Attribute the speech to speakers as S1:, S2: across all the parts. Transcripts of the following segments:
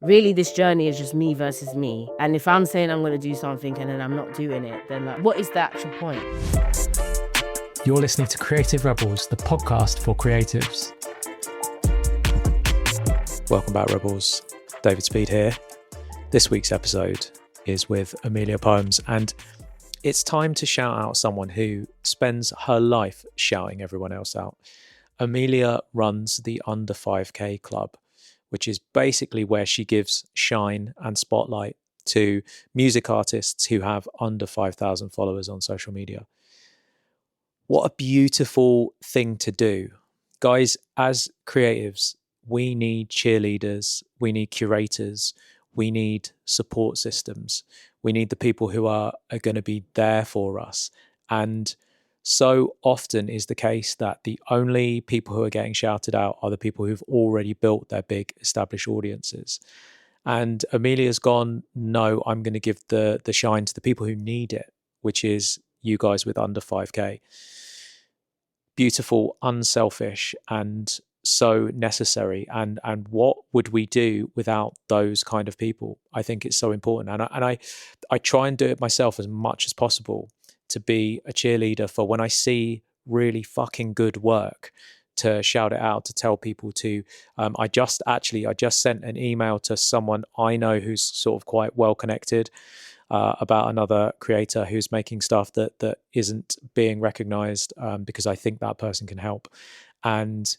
S1: Really, this journey is just me versus me. And if I'm saying I'm going to do something and then I'm not doing it, then like, what is the actual point?
S2: You're listening to Creative Rebels, the podcast for creatives. Welcome back, Rebels. David Speed here. This week's episode is with Amelia Poamz, and it's time to shout out someone who spends her life shouting everyone else out. Amelia runs the Under 5K Club, which is basically where she gives shine and spotlight to music artists who have under 5,000 followers on social media. What a beautiful thing to do. Guys, as creatives, we need cheerleaders, we need curators, we need support systems. We need the people who are going to be there for us. And so often is the case that the only people who are getting shouted out are the people who've already built their big established audiences. And Amelia's gone, no, I'm going to give the shine to the people who need it, which is you guys with under 5K. Beautiful, unselfish, and so necessary. And what would we do without those kind of people? I think it's so important. And I try and do it myself as much as possible, to be a cheerleader for when I see really fucking good work, to shout it out, to tell people to. I just sent an email to someone I know who's sort of quite well connected about another creator who's making stuff that isn't being recognized, because I think that person can help. And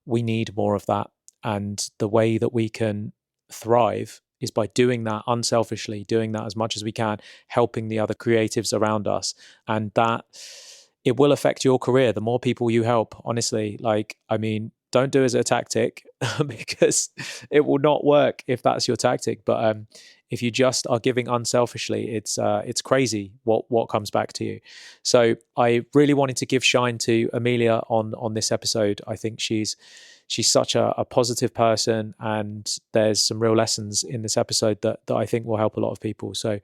S2: we need more of that. And the way that we can thrive is by doing that unselfishly, doing that as much as we can, helping the other creatives around us. And that it will affect your career. The more people you help, honestly, don't do it as a tactic because it will not work if that's your tactic. But if you just are giving unselfishly, it's crazy what comes back to you. So I really wanted to give shine to Amelia on this episode. I think she's such a positive person, and there's some real lessons in this episode that I think will help a lot of people. So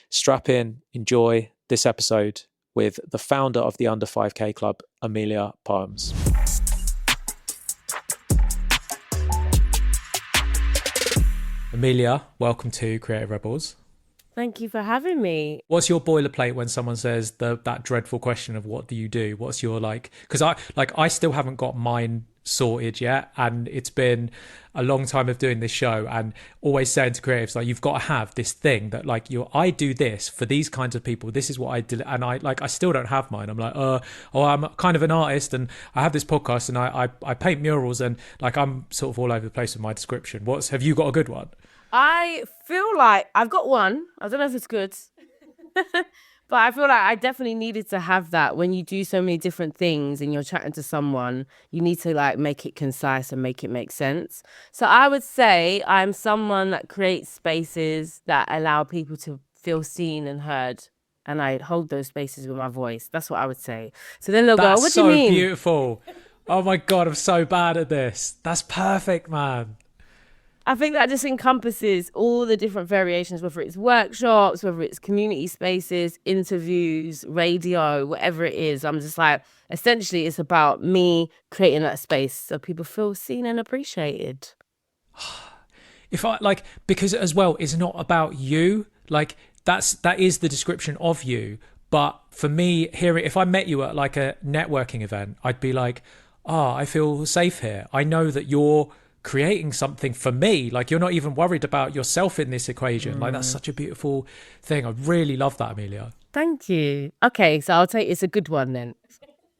S2: strap in, enjoy this episode with the founder of the Under 5K Club, Amelia Poamz. Amelia, welcome to Creative Rebels.
S1: Thank you for having me.
S2: What's your boilerplate when someone says that dreadful question of what do you do? What's your because I still haven't got mine sorted yet, and it's been a long time of doing this show and always saying to creatives, like, you've got to have this thing that I do this for these kinds of people, this is what I do, and I still don't have mine. I'm like, I'm kind of an artist and I have this podcast and I paint murals, and I'm sort of all over the place with my description. Have you got a good one?
S1: I feel like I've got one. I don't know if it's good. But I feel like I definitely needed to have that. When you do so many different things and you're chatting to someone, you need to make it concise and make it make sense. So I would say I'm someone that creates spaces that allow people to feel seen and heard. And I hold those spaces with my voice. That's what I would say. So then they'll go, what do you mean?
S2: That's so beautiful. Oh my God, I'm so bad at this. That's perfect, man.
S1: I think that just encompasses all the different variations, whether it's workshops, whether it's community spaces, interviews, radio, whatever it is. I'm just essentially it's about me creating that space so people feel seen and appreciated.
S2: Because as well, it's not about you. That is the description of you. But for me, if I met you at a networking event, I'd be like, I feel safe here. I know that you're creating something for me. You're not even worried about yourself in this equation. That's such a beautiful thing. I really love that, Amelia.
S1: Thank you. Okay, so I'll take it's a good one then.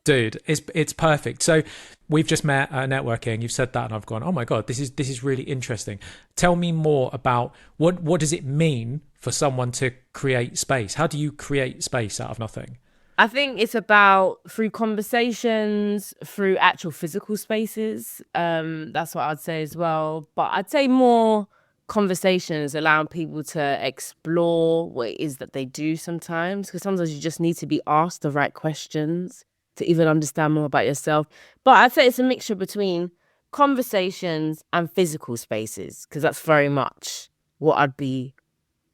S2: Dude, it's perfect. So we've just met at networking. You've said that and I've gone, oh my God, this is really interesting. Tell me more about what does it mean for someone to create space? How do you create space out of nothing?
S1: I think it's about through conversations, through actual physical spaces. That's what I'd say as well. But I'd say more conversations, allowing people to explore what it is that they do sometimes. Because sometimes you just need to be asked the right questions to even understand more about yourself. But I'd say it's a mixture between conversations and physical spaces, because that's very much what I'd be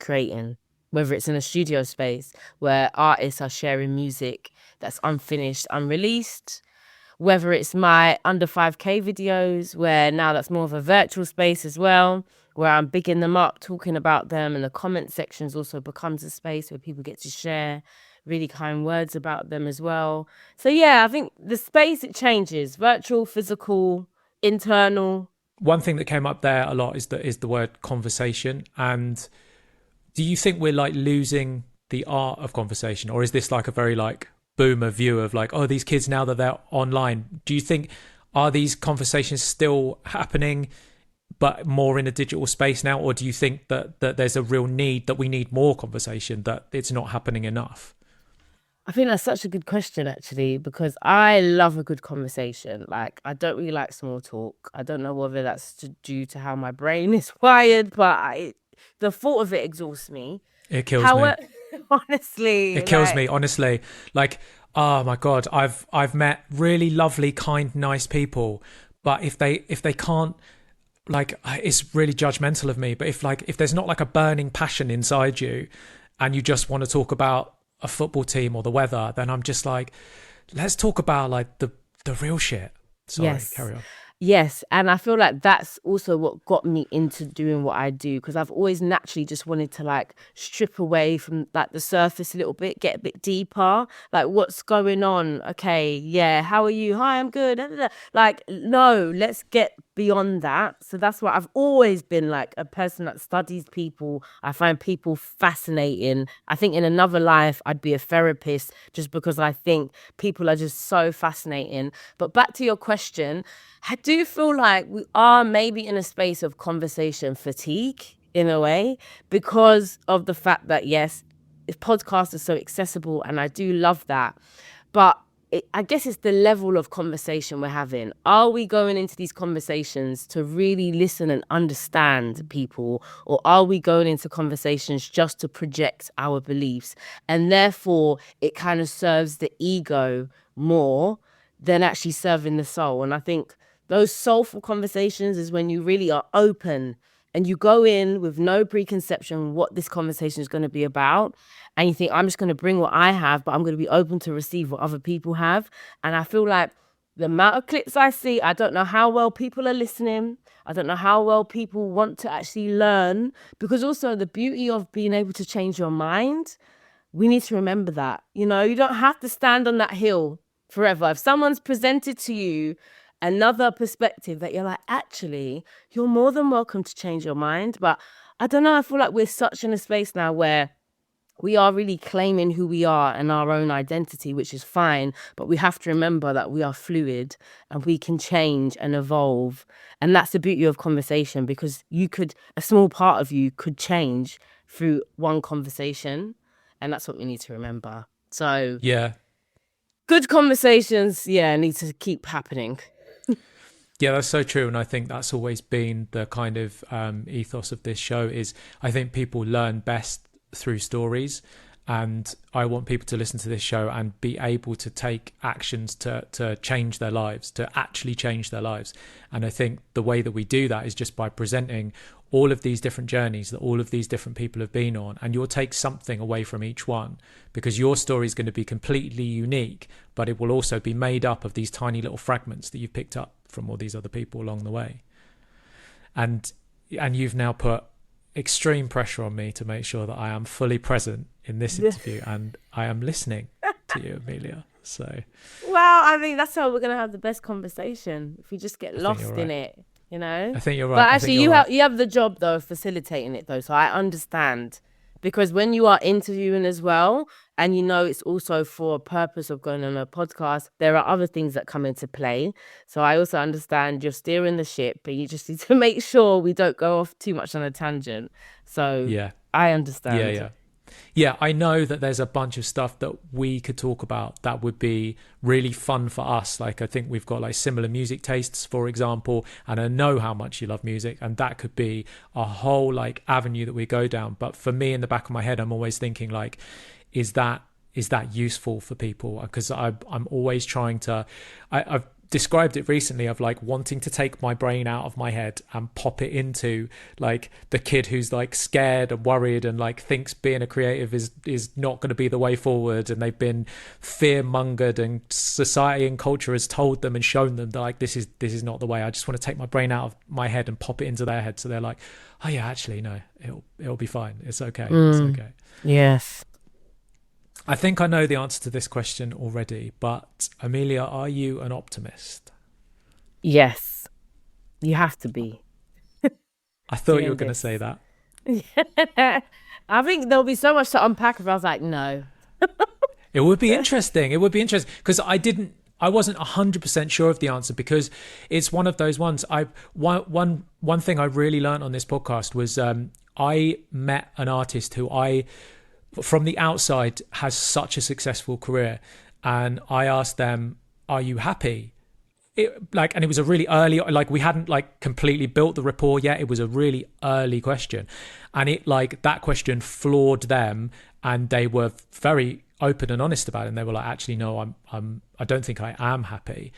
S1: creating. Whether it's in a studio space where artists are sharing music that's unfinished, unreleased, whether it's my under 5K videos where now that's more of a virtual space as well, where I'm bigging them up, talking about them, and the comment sections also becomes a space where people get to share really kind words about them as well. So yeah, I think the space, it changes: virtual, physical, internal.
S2: One thing that came up there a lot is the word conversation. And do you think we're like losing the art of conversation, or is this like a very like boomer view of like, oh, these kids now that they're online? Do you think, are these conversations still happening but more in a digital space now, or do you think that there's a real need, that we need more conversation, that it's not happening enough?
S1: I think that's such a good question, actually, because I love a good conversation. Like, I don't really like small talk. I don't know whether that's due to how my brain is wired, but the thought of it exhausts me.
S2: It kills me.
S1: However, honestly,
S2: It kills
S1: like,
S2: me, honestly. Like, oh my God, I've met really lovely, kind, nice people, but if they can't, like, it's really judgmental of me, but if there's not like a burning passion inside you and you just want to talk about a football team or the weather, then I'm just like, let's talk about like the real shit. Sorry,
S1: yes.
S2: carry on.
S1: Yes, and I feel like that's also what got me into doing what I do, because I've always naturally just wanted to like strip away from like the surface a little bit, get a bit deeper. Like, what's going on? Okay, yeah, how are you? Hi, I'm good. Da, da, da. Like, no, let's get beyond that. So that's why I've always been like a person that studies people. I find people fascinating. I think in another life I'd be a therapist, just because I think people are just so fascinating. But back to your question, I do feel like we are maybe in a space of conversation fatigue in a way, because of the fact that, yes, podcasts are so accessible, and I do love that. But I guess it's the level of conversation we're having. Are we going into these conversations to really listen and understand people, or are we going into conversations just to project our beliefs? And therefore, it kind of serves the ego more than actually serving the soul. And I think those soulful conversations is when you really are open and you go in with no preconception what this conversation is going to be about. And you think, I'm just going to bring what I have, but I'm going to be open to receive what other people have. And I feel like the amount of clips I see, I don't know how well people are listening. I don't know how well people want to actually learn, because also the beauty of being able to change your mind, we need to remember that. You know, you don't have to stand on that hill forever. If someone's presented to you another perspective that you're like, actually, you're more than welcome to change your mind. But I don't know, I feel like we're such in a space now where we are really claiming who we are and our own identity, which is fine. But we have to remember that we are fluid and we can change and evolve. And that's the beauty of conversation, because a small part of you could change through one conversation. And that's what we need to remember. So
S2: Yeah.
S1: good conversations, need to keep happening.
S2: Yeah, that's so true. And I think that's always been the kind of ethos of this show is, I think people learn best through stories. And I want people to listen to this show and be able to take actions to change their lives, to actually change their lives. And I think the way that we do that is just by presenting all of these different journeys that all of these different people have been on, and you'll take something away from each one, because your story is going to be completely unique, but it will also be made up of these tiny little fragments that you've picked up from all these other people along the way. And you've now put extreme pressure on me to make sure that I am fully present in this interview and I am listening to you, Amelia. So,
S1: well, I think that's how we're gonna have the best conversation, if we just get lost in it, you know.
S2: I think you're right.
S1: But actually, you have the job though of facilitating it though, so I understand, because when you are interviewing as well, and you know it's also for a purpose of going on a podcast, there are other things that come into play. So I also understand you're steering the ship, but you just need to make sure we don't go off too much on a tangent. So
S2: yeah,
S1: I understand.
S2: Yeah, I know that there's a bunch of stuff that we could talk about that would be really fun for us. Like, I think we've got like similar music tastes, for example, and I know how much you love music, and that could be a whole like avenue that we go down. But for me, in the back of my head, I'm always thinking like, is that useful for people? Because I'm always trying to, described it recently of like wanting to take my brain out of my head and pop it into like the kid who's like scared and worried and like thinks being a creative is not going to be the way forward, and they've been fear mongered and society and culture has told them and shown them that like this is not the way. I just want to take my brain out of my head and pop it into their head, so they're like, oh yeah, actually no, it'll be fine, it's okay, it's okay.
S1: Yes.
S2: I think I know the answer to this question already, but Amelia, are you an optimist?
S1: Yes. You have to be.
S2: I thought you were
S1: Doing
S2: going to
S1: this.
S2: say that.
S1: I think there'll be so much to unpack if I was like, no.
S2: It would be interesting. It would be interesting because I wasn't 100% sure of the answer, because it's one of those ones. One thing I really learned on this podcast was I met an artist who from the outside has such a successful career, and I asked them, "Are you happy?" And it was a really early, like we hadn't like completely built the rapport yet. It was a really early question, and it like that question floored them, and they were very open and honest about it. And they were like, "Actually, no, I don't think I am happy,"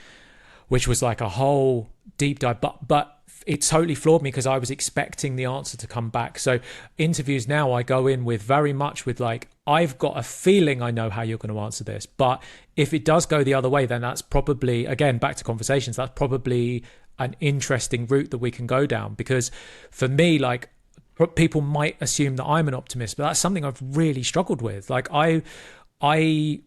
S2: which was like a whole deep dive. But it totally floored me because I was expecting the answer to come back. So interviews now I go in with very much with like, I've got a feeling I know how you're going to answer this, but if it does go the other way, then that's probably, again, back to conversations, that's probably an interesting route that we can go down. Because for me, like, people might assume that I'm an optimist, but that's something I've really struggled with. Like I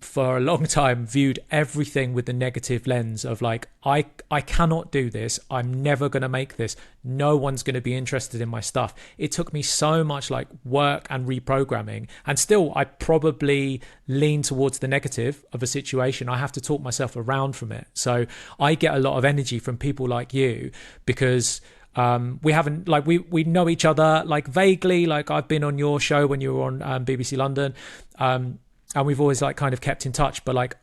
S2: for a long time viewed everything with the negative lens of like, I cannot do this, I'm never going to make this, no one's going to be interested in my stuff. It took me so much like work and reprogramming, and still I probably lean towards the negative of a situation. I have to talk myself around from it. So I get a lot of energy from people like you, because we haven't like we know each other like vaguely. Like I've been on your show when you were on BBC London, and we've always like kind of kept in touch. But like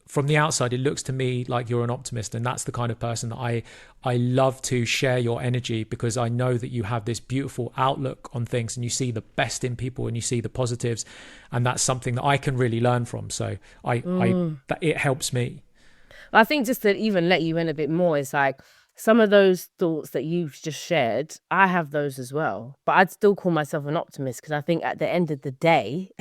S2: from the outside, it looks to me like you're an optimist, and that's the kind of person that I love to share your energy, because I know that you have this beautiful outlook on things, and you see the best in people, and you see the positives, and that's something that I can really learn from. So that it helps me.
S1: I think just to even let you in a bit more, it's like some of those thoughts that you've just shared, I have those as well. But I'd still call myself an optimist, because I think at the end of the day,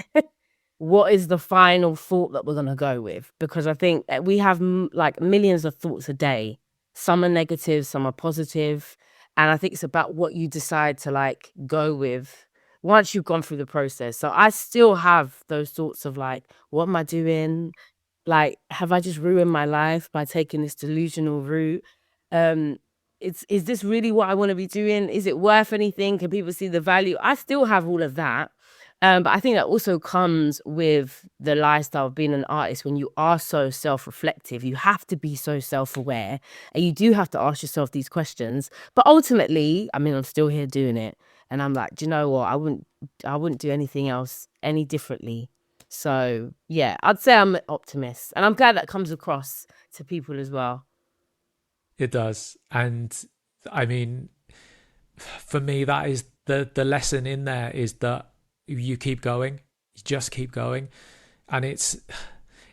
S1: what is the final thought that we're going to go with? Because I think we have like millions of thoughts a day. Some are negative, some are positive. And I think it's about what you decide to like go with once you've gone through the process. So I still have those thoughts of like, what am I doing? Like, have I just ruined my life by taking this delusional route? Is this really what I want to be doing? Is it worth anything? Can people see the value? I still have all of that. But I think that also comes with the lifestyle of being an artist. When you are so self-reflective, you have to be so self-aware, and you do have to ask yourself these questions. But ultimately, I mean, I'm still here doing it, and I'm like, do you know what? I wouldn't do anything else any differently. So yeah, I'd say I'm an optimist, and I'm glad that comes across to people as well.
S2: It does. And I mean, for me, that is the lesson in there, is that you keep going, you just keep going. And it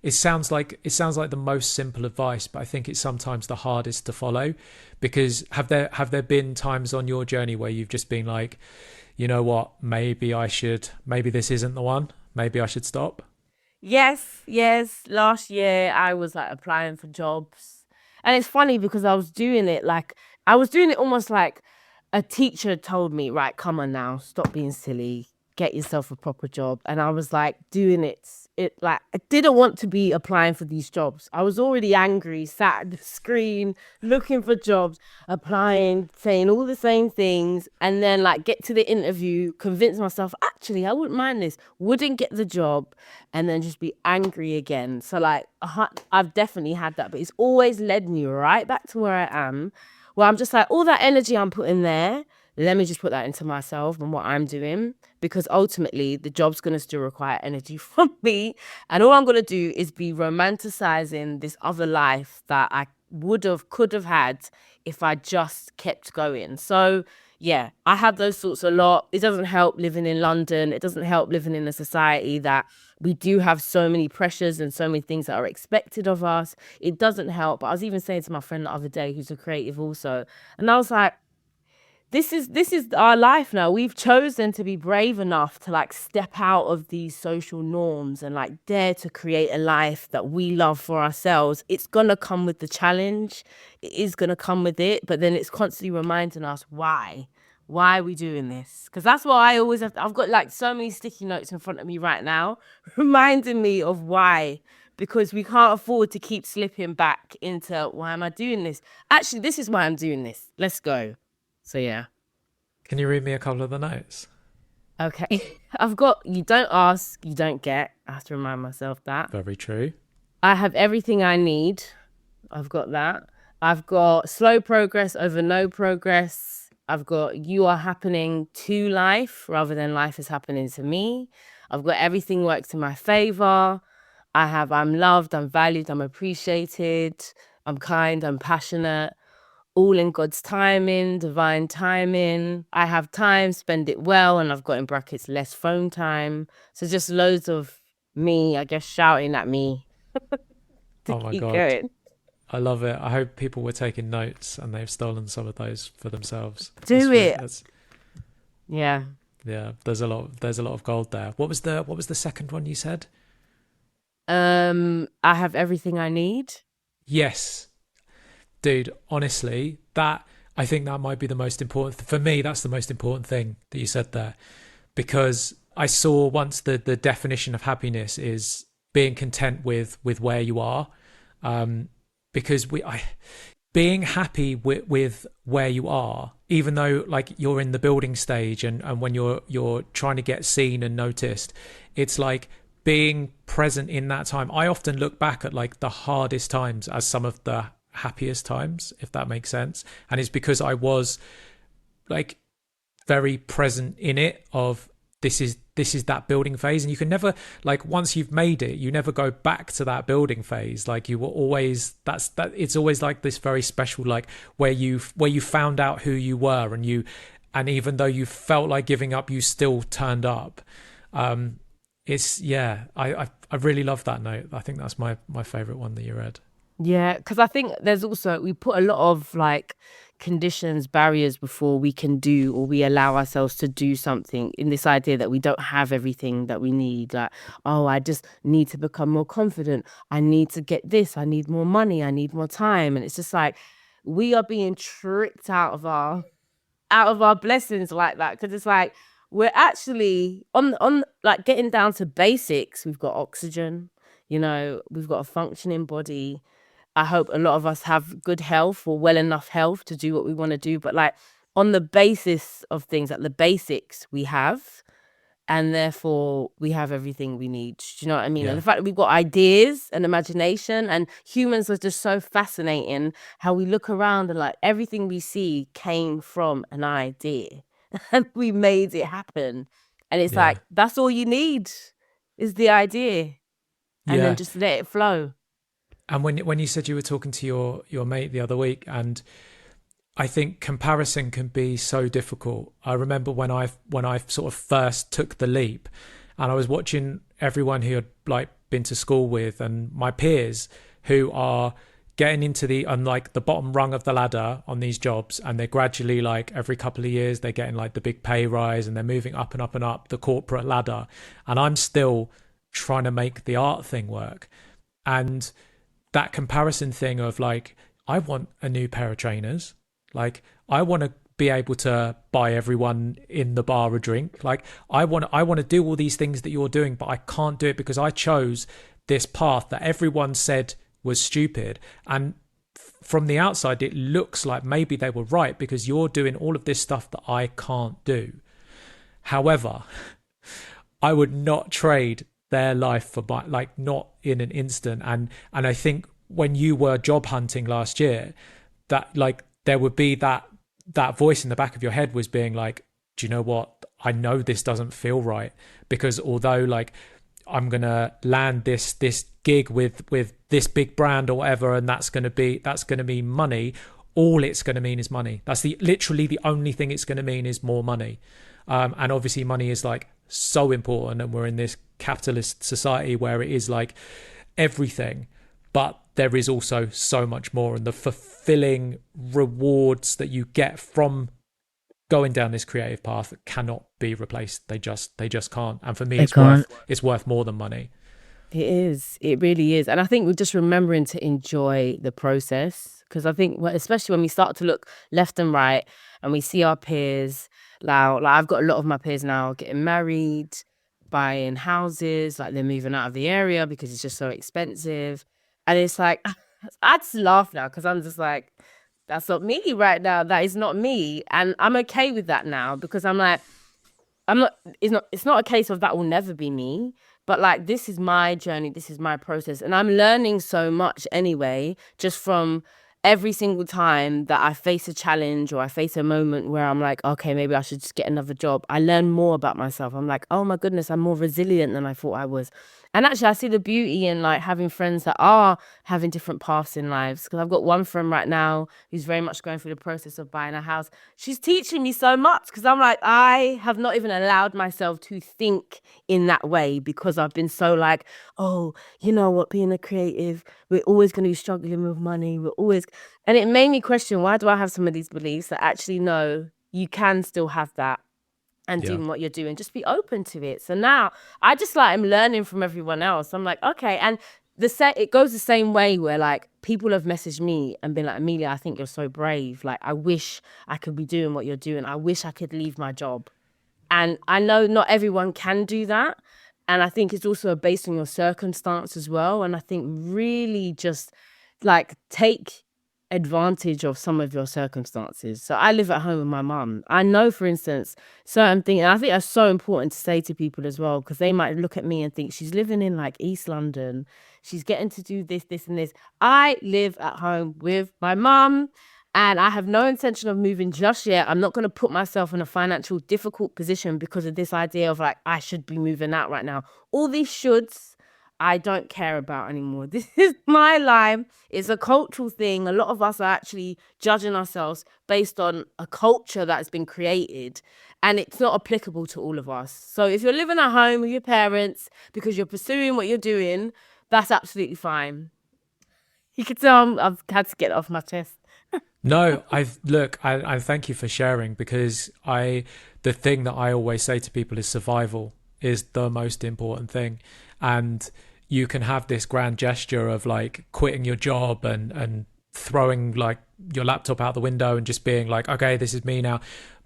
S2: sounds like the most simple advice, but I think it's sometimes the hardest to follow. Because have there been times on your journey where you've just been like, you know what, maybe this isn't the one, maybe I should stop?
S1: Yes. Last year I was like applying for jobs. And it's funny because I was doing it almost like a teacher told me, right, come on now, stop being silly, get yourself a proper job. And I was like doing it like I didn't want to be applying for these jobs. I was already angry, sat at the screen, looking for jobs, applying, saying all the same things, and then like get to the interview, convince myself, actually, I wouldn't mind this, wouldn't get the job, and then just be angry again. So like I've definitely had that, but it's always led me right back to where I am, where I'm just like, all that energy I'm putting there, let me just put that into myself and what I'm doing, because ultimately the job's going to still require energy from me. And all I'm going to do is be romanticizing this other life that I could have had if I just kept going. So Yeah, I have those thoughts a lot. It doesn't help living in London. It doesn't help living in a society that we do have so many pressures and so many things that are expected of us. It doesn't help. I was even saying to my friend the other day, who's a creative also, and I was like, this is our life now. We've chosen to be brave enough to like step out of these social norms and like dare to create a life that we love for ourselves. It's gonna come with the challenge. It is gonna come with it, but then it's constantly reminding us why. Why are we doing this? Because that's what I always have. I've got like so many sticky notes in front of me right now, reminding me of why. Because we can't afford to keep slipping back into why am I doing this? Actually, this is why I'm doing this. Let's go. So yeah.
S2: Can you read me a couple of the notes?
S1: Okay. I've got you don't ask, you don't get. I have to remind myself that.
S2: Very true.
S1: I have everything I need. I've got that. I've got slow progress over no progress. I've got you are happening to life rather than life is happening to me. I've got everything works in my favor. I have I'm loved, I'm valued, I'm appreciated, I'm kind, I'm passionate. All in God's timing, divine timing. I have time, spend it well, and I've got in brackets less phone time. So just loads of me, I guess, shouting at me to
S2: Oh my
S1: keep
S2: God.
S1: going.
S2: I love it. I hope people were taking notes and they've stolen some of those for themselves.
S1: Do it. Yeah.
S2: Yeah, there's a lot of gold there. What was the second one you said?
S1: I have everything I need.
S2: Yes. Dude, honestly, that I think that might be the most important for me. That's the most important thing that you said there, because I saw once the definition of happiness is being content with where you are, because being happy with where you are, even though like you're in the building stage and when you're trying to get seen and noticed, it's like being present in that time. I often look back at like the hardest times as some of the happiest times, if that makes sense, and it's because I was like very present in it of this is that building phase, and you can never, like, once you've made it, you never go back to that building phase. Like you were always it's always like this very special, like where you found out who you were, and even though you felt like giving up, you still turned up. It's I really love that note. I think that's my favorite one that you read.
S1: Yeah, because I think there's also, we put a lot of like conditions, barriers before we can do or we allow ourselves to do something, in this idea that we don't have everything that we need. Like, oh, I just need to become more confident. I need to get this. I need more money. I need more time. And it's just like we are being tricked out of our blessings like that, because it's like we're actually on like getting down to basics. We've got oxygen, we've got a functioning body. I hope a lot of us have good health or well enough health to do what we want to do. But like on the basis of things, like the basics we have, and therefore we have everything we need. Do you know what I mean?
S2: Yeah.
S1: And the fact that we've got ideas and imagination, and humans are just so fascinating, how we look around and like everything we see came from an idea and we made it happen. And it's like, that's all you need is the idea, and then just let it flow.
S2: And when you said you were talking to your mate the other week, and I think comparison can be so difficult. I remember when I sort of first took the leap, and I was watching everyone who had like been to school with, and my peers who are getting into the bottom rung of the ladder on these jobs, and they're gradually, like, every couple of years they're getting like the big pay rise and they're moving up and up and up the corporate ladder, and I'm still trying to make the art thing work. And that comparison thing of like, I want a new pair of trainers. Like, I want to be able to buy everyone in the bar a drink. Like, I want to do all these things that you're doing, but I can't do it because I chose this path that everyone said was stupid. And from the outside, it looks like maybe they were right because you're doing all of this stuff that I can't do. However, I would not trade their life for my, like, not in an instant. And I think when you were job hunting last year, that like there would be that voice in the back of your head was being like, do you know what? I know this doesn't feel right, because although like I'm gonna land this gig with this big brand or whatever, and that's gonna be money, all it's going to mean is money. That's literally the only thing it's going to mean is more money. And obviously money is like so important, and we're in this capitalist society where it is like everything, but there is also so much more, and the fulfilling rewards that you get from going down this creative path cannot be replaced. They just can't. And for me,
S1: They can't.
S2: it's worth more than money.
S1: It is. It really is. And I think we're just remembering to enjoy the process, because I think, especially when we start to look left and right and we see our peers, like I've got a lot of my peers now getting married, buying houses, like they're moving out of the area because it's just so expensive. And it's like, I just laugh now because I'm just like, that's not me right now. That is not me. And I'm okay with that now, because I'm like, it's not a case of that will never be me, but like, this is my journey, this is my process, and I'm learning so much anyway, just from every single time that I face a challenge or I face a moment where I'm like, okay, maybe I should just get another job. I learn more about myself. I'm like, oh my goodness, I'm more resilient than I thought I was. And actually, I see the beauty in like having friends that are having different paths in lives. Because I've got one friend right now who's very much going through the process of buying a house. She's teaching me so much, because I'm like, I have not even allowed myself to think in that way, because I've been so like, oh, you know what, being a creative, we're always going to be struggling with money. And it made me question, why do I have some of these beliefs that actually, no, you can still have that and
S2: Yeah.
S1: doing what you're doing, just be open to it. So now I just like, I'm learning from everyone else. I'm like, okay. And it goes the same way where like people have messaged me and been like, Amelia, I think you're so brave. Like, I wish I could be doing what you're doing. I wish I could leave my job. And I know not everyone can do that. And I think it's also based on your circumstance as well. And I think really just like take advantage of some of your circumstances. So I live at home with my mum. I know, for instance, certain things, and I think that's so important to say to people as well, because they might look at me and think she's living in like East London. She's getting to do this, this, and this. I live at home with my mum. And I have no intention of moving just yet. I'm not going to put myself in a financial difficult position because of this idea of like, I should be moving out right now. All these shoulds, I don't care about anymore. This is my life. It's a cultural thing. A lot of us are actually judging ourselves based on a culture that's been created, and it's not applicable to all of us. So if you're living at home with your parents because you're pursuing what you're doing, that's absolutely fine. You can tell I've had to get it off my chest.
S2: No, I thank you for sharing, because the thing that I always say to people is survival is the most important thing. And you can have this grand gesture of like quitting your job and throwing like your laptop out the window and just being like, okay, this is me now.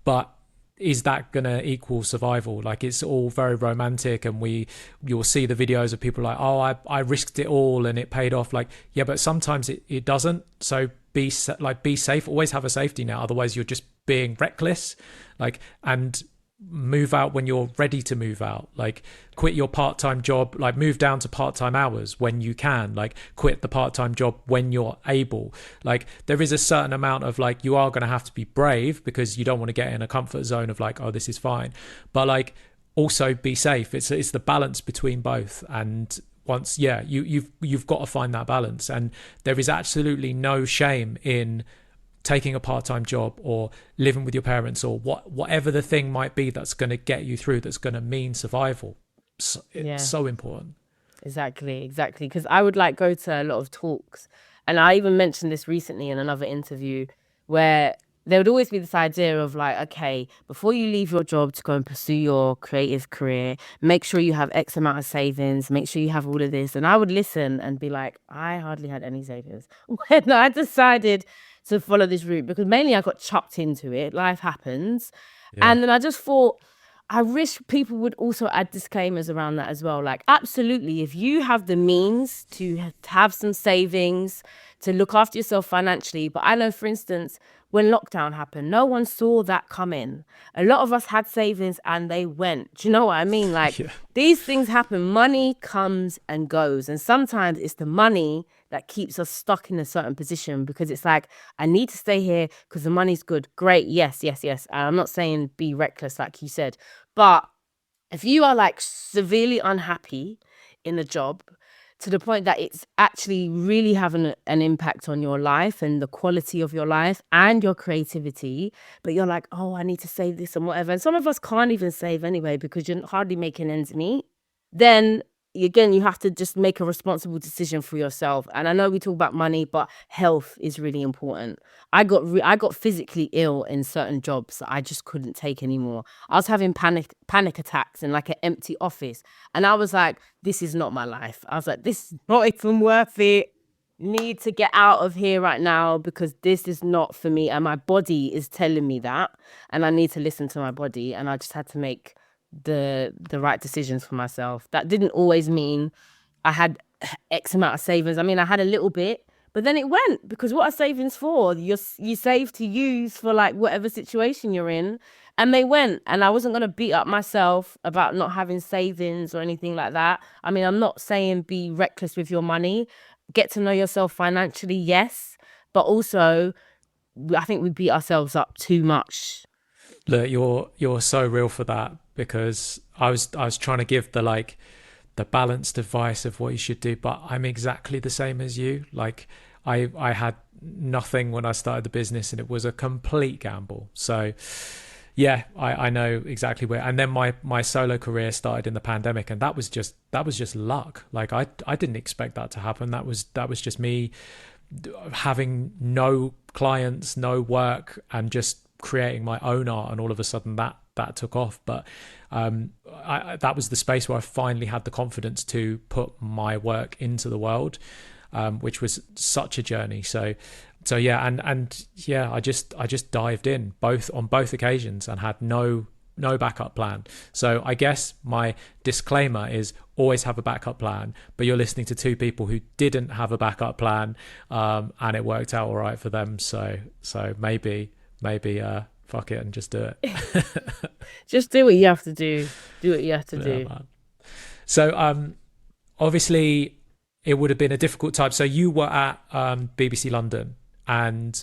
S2: But is that going to equal survival? Like, it's all very romantic, and you'll see the videos of people like, oh, I risked it all and it paid off. Like, yeah, but sometimes it doesn't. So be safe, always have a safety net. Otherwise you're just being reckless. Like, and move out when you're ready to move out. Like, quit your part-time job, like move down to part-time hours when you can. Like, quit the part-time job when you're able. Like, there is a certain amount of like, you are going to have to be brave, because you don't want to get in a comfort zone of like, oh, this is fine, but like also be safe. It's the balance between both. And once, yeah, you've got to find that balance. And there is absolutely no shame in taking a part-time job or living with your parents, or whatever the thing might be that's going to get you through, that's going to mean survival. It's so important.
S1: Exactly. Because I would like go to a lot of talks, and I even mentioned this recently in another interview, where there would always be this idea of like, okay, before you leave your job to go and pursue your creative career, make sure you have X amount of savings, make sure you have all of this. And I would listen and be like, I hardly had any savings when I decided to follow this route, because mainly I got chucked into it. Life happens.
S2: Yeah.
S1: And then I just thought, I wish people would also add disclaimers around that as well. Like, absolutely, if you have the means to have some savings, to look after yourself financially. But I know, for instance, when lockdown happened, no one saw that coming. A lot of us had savings and they went. Do you know what I mean? Like,
S2: Yeah.
S1: these things happen. Money comes and goes. And sometimes it's the money that keeps us stuck in a certain position, because it's like, I need to stay here because the money's good. Great. Yes. I'm not saying be reckless, like you said. But if you are like severely unhappy in a job, to the point that it's actually really having an impact on your life and the quality of your life and your creativity. But you're like, oh, I need to save this and whatever. And some of us can't even save anyway because you're hardly making ends meet. Then again, you have to just make a responsible decision for yourself. And I know we talk about money, but health is really important. I got physically ill in certain jobs that I just couldn't take anymore. I was having panic attacks in like an empty office, and I was like, this is not my life. I was like, this is not even worth it. Need to get out of here right now because this is not for me, and my body is telling me that, and I need to listen to my body. And I just had to make the right decisions for myself. That didn't always mean I had X amount of savings. I mean, I had a little bit, but then it went, because what are savings for? You save to use for like whatever situation you're in, and they went. And I wasn't going to beat up myself about not having savings or anything like that. I mean, I'm not saying be reckless with your money. Get to know yourself financially, yes, but also I think we beat ourselves up too much.
S2: Look, you're so real for that, because I was trying to give the balanced advice of what you should do, but I'm exactly the same as you. Like I had nothing when I started the business, and it was a complete gamble. So yeah, I know exactly where. And then my solo career started in the pandemic, and that was just luck. Like I didn't expect that to happen. That was just me having no clients, no work, and just creating my own art, and all of a sudden that took off. But that was the space where I finally had the confidence to put my work into the world, which was such a journey. So yeah, and yeah, I just dived in on both occasions and had no backup plan. So I guess my disclaimer is always have a backup plan, but you're listening to two people who didn't have a backup plan, and it worked out all right for them. So maybe fuck it and just do it.
S1: Just do what you have to do. Do what you have to do.
S2: Man. So obviously it would have been a difficult time. So you were at BBC London, and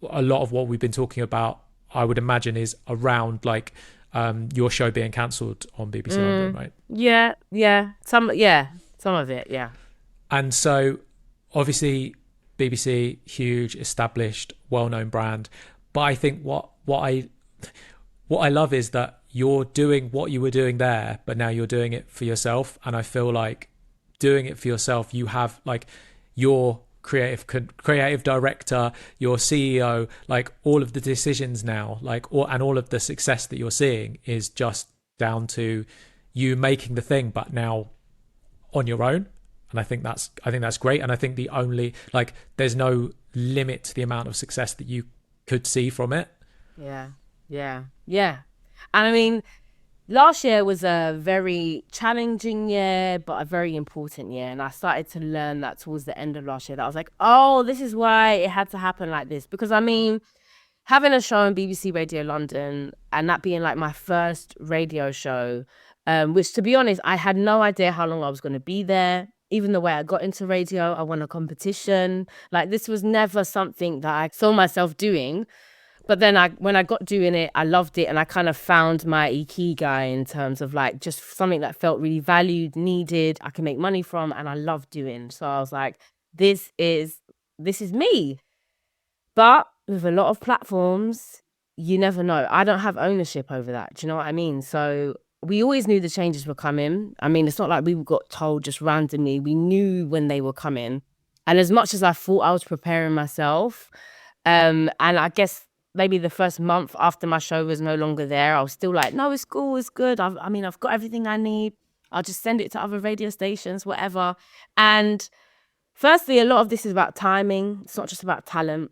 S2: a lot of what we've been talking about, I would imagine, is around like your show being cancelled on BBC London, right?
S1: Yeah. Some of it, yeah.
S2: And so obviously BBC, huge, established, well-known brand. But I think what I love is that you're doing what you were doing there, but now you're doing it for yourself. And I feel like doing it for yourself, you have like your creative director, your CEO, like all of the decisions now, and all of the success that you're seeing is just down to you making the thing, but now on your own. And I think that's great. And I think the only, like, there's no limit to the amount of success that you could see from it.
S1: Yeah. And I mean, last year was a very challenging year, but a very important year. And I started to learn that towards the end of last year, that I was like, oh, this is why it had to happen like this. Because I mean, having a show on BBC Radio London, and that being like my first radio show, which, to be honest, I had no idea how long I was going to be there. Even the way I got into radio, I won a competition. Like, this was never something that I saw myself doing. But then when I got doing it, I loved it, and I kind of found my ikigai in terms of like just something that felt really valued, needed, I can make money from, and I love doing. So I was like, this is me. But with a lot of platforms, you never know. I don't have ownership over that. Do you know what I mean? So we always knew the changes were coming. I mean, it's not like we got told just randomly. We knew when they were coming. And as much as I thought I was preparing myself, and I guess maybe the first month after my show was no longer there, I was still like, no, it's cool, it's good. I've got everything I need. I'll just send it to other radio stations, whatever. And firstly, a lot of this is about timing. It's not just about talent.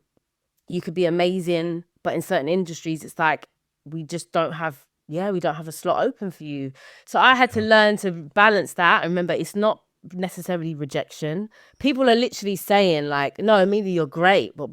S1: You could be amazing, but in certain industries, it's like, we don't have a slot open for you. So I had to learn to balance that. And remember, it's not necessarily rejection. People are literally saying like, no, Amelia, you're great, but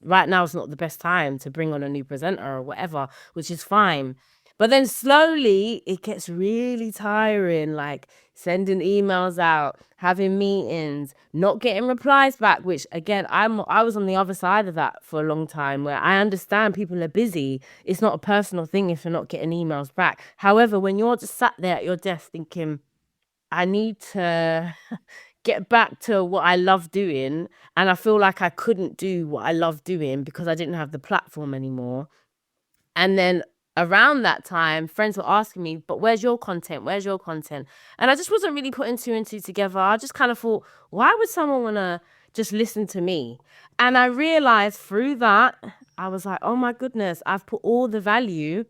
S1: right now is not the best time to bring on a new presenter or whatever, which is fine. But then slowly it gets really tiring, like sending emails out, having meetings, not getting replies back, which again, I was on the other side of that for a long time, where I understand people are busy. It's not a personal thing if you're not getting emails back. However, when you're just sat there at your desk thinking, I need to get back to what I love doing. And I feel like I couldn't do what I love doing because I didn't have the platform anymore. And then around that time, friends were asking me, but where's your content? Where's your content? And I just wasn't really putting two and two together. I just kind of thought, why would someone want to just listen to me? And I realized through that, I was like, oh my goodness, I've put all the value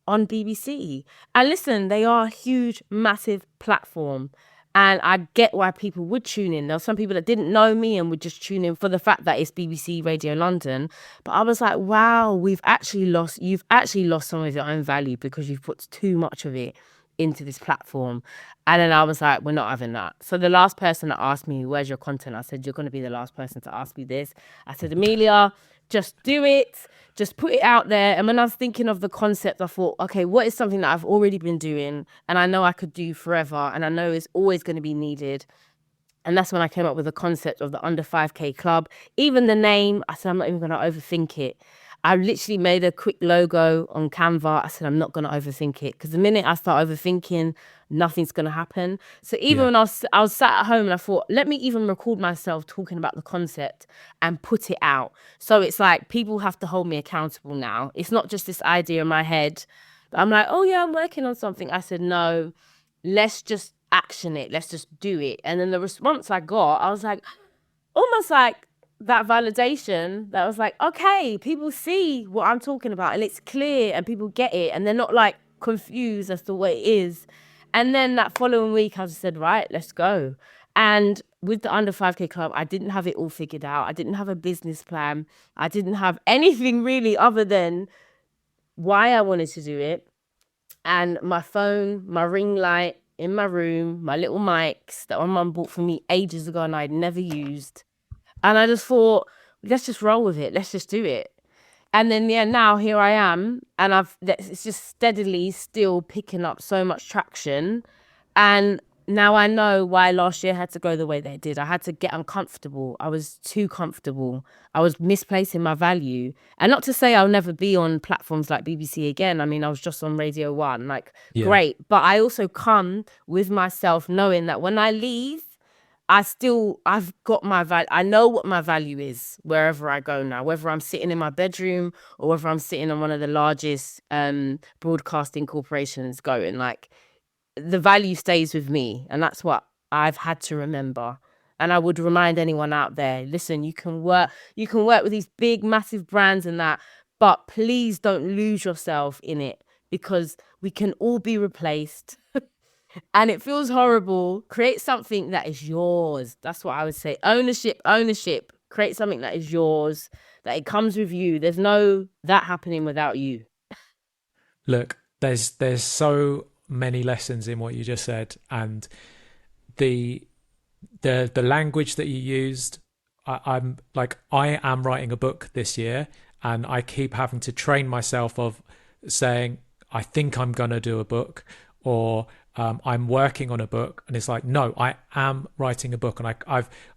S1: on BBC. And listen, they are a huge, massive platform. And I get why people would tune in. There were some people that didn't know me and would just tune in for the fact that it's BBC Radio London. But I was like, wow, you've actually lost some of your own value because you've put too much of it into this platform. And then I was like, we're not having that. So the last person that asked me, where's your content? I said, you're going to be the last person to ask me this. I said, Amelia, just do it. Just put it out there. And when I was thinking of the concept, I thought, okay, what is something that I've already been doing and I know I could do forever and I know it's always going to be needed? And that's when I came up with the concept of the under 5K club. Even the name, I said, I'm not even going to overthink it. I literally made a quick logo on Canva. I said, I'm not going to overthink it because the minute I start overthinking, nothing's going to happen. So even when I was sat at home and I thought, let me even record myself talking about the concept and put it out. So it's like people have to hold me accountable now. It's not just this idea in my head. But I'm like, oh yeah, I'm working on something. I said, no, let's just action it. Let's just do it. And then the response I got, I was like, almost like that validation that was like, okay, people see what I'm talking about and it's clear and people get it and they're not like confused as to what it is. And then that following week, I just said, right, let's go. And with the under 5K club, I didn't have it all figured out. I didn't have a business plan. I didn't have anything really other than why I wanted to do it. And my phone, my ring light in my room, my little mics that my mum bought for me ages ago and I'd never used. And I just thought, let's just roll with it. Let's just do it. And then, now here I am. And it's just steadily still picking up so much traction. And now I know why last year had to go the way they did. I had to get uncomfortable. I was too comfortable. I was misplacing my value. And not to say I'll never be on platforms like BBC again. I mean, I was just on Radio 1, great. But I also come with myself knowing that when I leave, I've got my value. I know what my value is wherever I go now, whether I'm sitting in my bedroom or whether I'm sitting on one of the largest broadcasting corporations going, the value stays with me. And that's what I've had to remember. And I would remind anyone out there, listen, you can work with these big, massive brands and that, but please don't lose yourself in it because we can all be replaced. And it feels horrible. Create something that is yours. That's what I would say. Ownership. Create something that is yours, that it comes with you. There's no that happening without you.
S2: Look, there's so many lessons in what you just said, and the language that you used. I am writing a book this year, and I keep having to train myself of saying, I think I'm gonna do a book, or I'm working on a book, and it's like, no, I am writing a book. And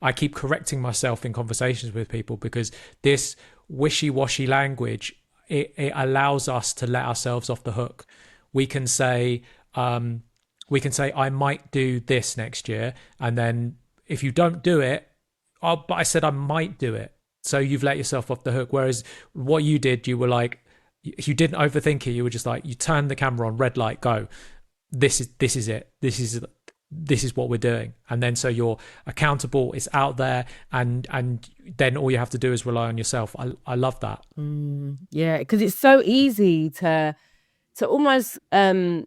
S2: I keep correcting myself in conversations with people because this wishy-washy language, it allows us to let ourselves off the hook. We can say I might do this next year, and then if you don't do it, but I said I might do it, so you've let yourself off the hook. Whereas what you did, you were like, you didn't overthink it. You were just like, you turned the camera on, red light, go. This is it. This is what we're doing. And then so you're accountable, it's out there, and then all you have to do is rely on yourself. I love that.
S1: Yeah, because it's so easy to almost let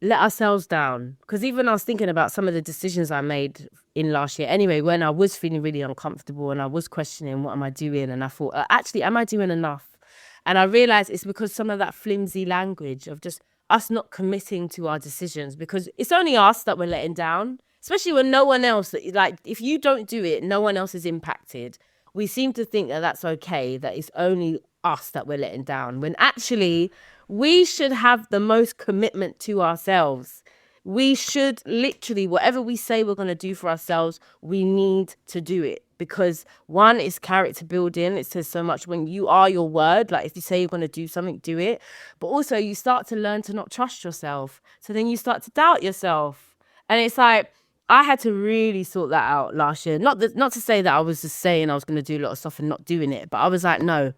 S1: ourselves down. Because even I was thinking about some of the decisions I made in last year anyway, when I was feeling really uncomfortable and I was questioning, what am I doing? And I thought, actually, am I doing enough? And I realized it's because some of that flimsy language of just us not committing to our decisions, because it's only us that we're letting down, especially when no one else, if you don't do it, no one else is impacted. We seem to think that that's okay, that it's only us that we're letting down, when actually we should have the most commitment to ourselves. We should literally, whatever we say we're going to do for ourselves, we need to do it. Because one, is character building. It says so much when you are your word. Like if you say you're going to do something, do it. But also you start to learn to not trust yourself. So then you start to doubt yourself. And it's like, I had to really sort that out last year. Not to say that I was just saying I was going to do a lot of stuff and not doing it, but I was like, no,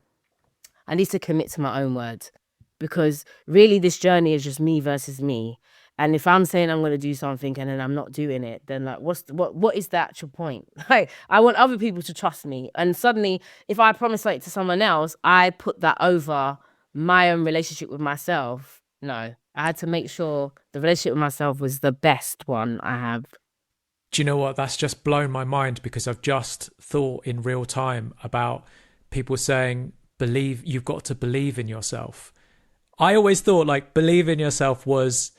S1: I need to commit to my own word, because really this journey is just me versus me. And if I'm saying I'm going to do something and then I'm not doing it, then like, what is the actual point? Like, I want other people to trust me. And suddenly, if I promise something to someone else, I put that over my own relationship with myself. No, I had to make sure the relationship with myself was the best one I have.
S2: Do you know what? That's just blown my mind, because I've just thought in real time about people saying, believe, you've got to believe in yourself. I always thought like believe in yourself was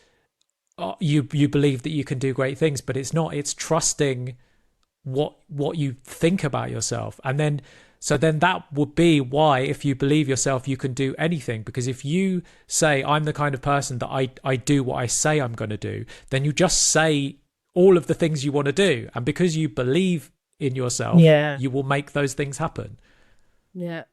S2: you believe that you can do great things, but it's not. It's trusting what you think about yourself. And then so then that would be why, if you believe yourself, you can do anything. Because if you say, I'm the kind of person that I do what I say I'm going to do, then you just say all of the things you want to do. And because you believe in yourself, you will make those things happen.
S1: Yeah.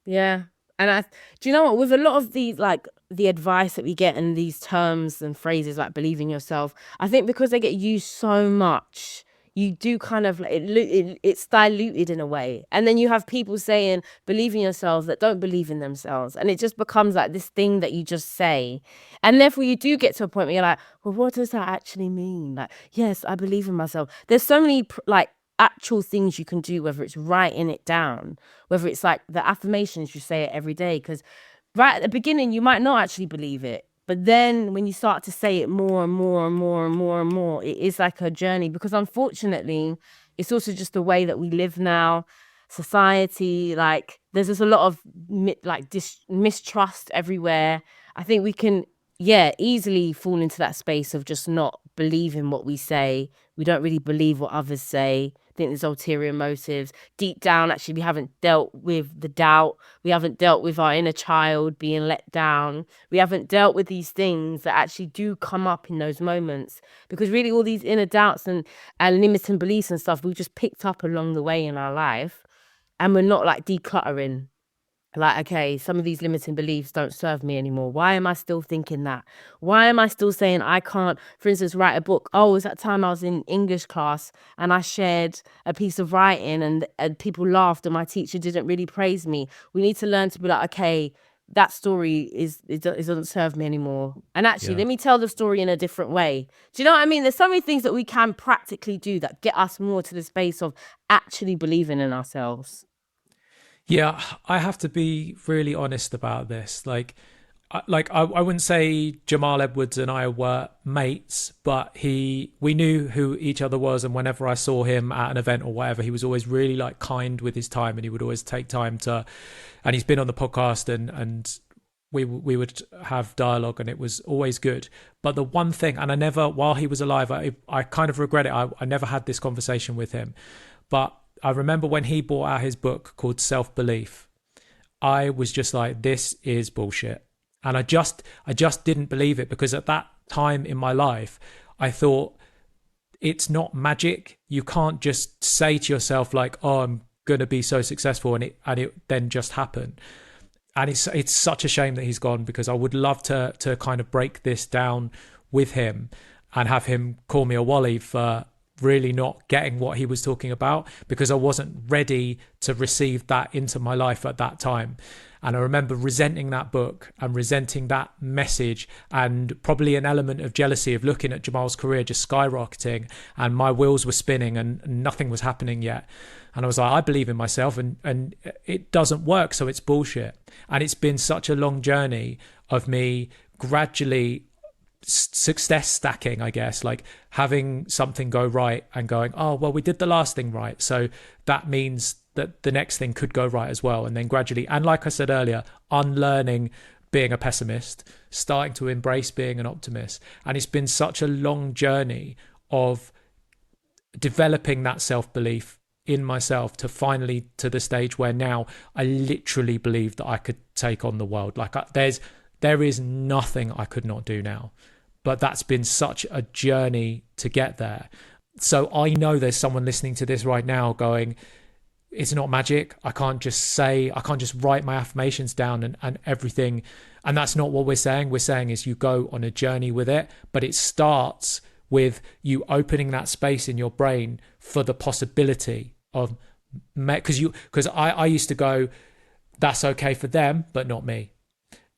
S1: Yeah. And do you know what, with a lot of these, like the advice that we get in these terms and phrases like believe in yourself, I think because they get used so much, you do kind of like it's diluted in a way. And then you have people saying believe in yourself that don't believe in themselves, and it just becomes like this thing that you just say. And therefore you do get to a point where you're like, well, what does that actually mean? Like, yes, I believe in myself. There's so many like actual things you can do, whether it's writing it down, whether it's like the affirmations, you say it every day, because right at the beginning you might not actually believe it, but then when you start to say it more and more and more and more and more, it is like a journey. Because unfortunately it's also just the way that we live now, society, like there's just a lot of mistrust everywhere. I think we can easily fall into that space of just not believing what we say. We don't really believe what others say. I think there's ulterior motives. Deep down, actually, we haven't dealt with the doubt. We haven't dealt with our inner child being let down. We haven't dealt with these things that actually do come up in those moments. Because really all these inner doubts and limiting beliefs and stuff, we've just picked up along the way in our life. And we're not like decluttering. Like, okay, some of these limiting beliefs don't serve me anymore. Why am I still thinking that? Why am I still saying I can't, for instance, write a book? Oh, it was that time I was in English class and I shared a piece of writing and people laughed and my teacher didn't really praise me. We need to learn to be like, okay, that story it doesn't serve me anymore. And actually, let me tell the story in a different way. Do you know what I mean? There's so many things that we can practically do that get us more to the space of actually believing in ourselves.
S2: Yeah, I have to be really honest about this. I wouldn't say Jamal Edwards and I were mates, but we knew who each other was, and whenever I saw him at an event or whatever, he was always really like kind with his time, and he would always take time to. And he's been on the podcast, and we would have dialogue, and it was always good. But the one thing, and I never, while he was alive, I kind of regret it. I never had this conversation with him, but I remember when he brought out his book called Self-Belief, I was just like, this is bullshit. And I just didn't believe it, because at that time in my life, I thought it's not magic. You can't just say to yourself like, oh, I'm going to be so successful and it then just happen. And it's such a shame that he's gone, because I would love to kind of break this down with him and have him call me a wally for really not getting what he was talking about, because I wasn't ready to receive that into my life at that time. And I remember resenting that book and resenting that message, and probably an element of jealousy of looking at Jamal's career just skyrocketing, and my wheels were spinning and nothing was happening yet. And I was like, I believe in myself and it doesn't work, so it's bullshit. And it's been such a long journey of me gradually success stacking, I guess, like having something go right and going, oh, well, we did the last thing right, so that means that the next thing could go right as well. And then gradually, and like I said earlier, unlearning being a pessimist, starting to embrace being an optimist. And it's been such a long journey of developing that self-belief in myself to finally to the stage where now I literally believe that I could take on the world. Like there is nothing I could not do now. But that's been such a journey to get there. So I know there's someone listening to this right now going, it's not magic. I can't just write my affirmations down and everything. And that's not what we're saying. We're saying is you go on a journey with it, but it starts with you opening that space in your brain for the possibility of, because I used to go, that's okay for them, but not me.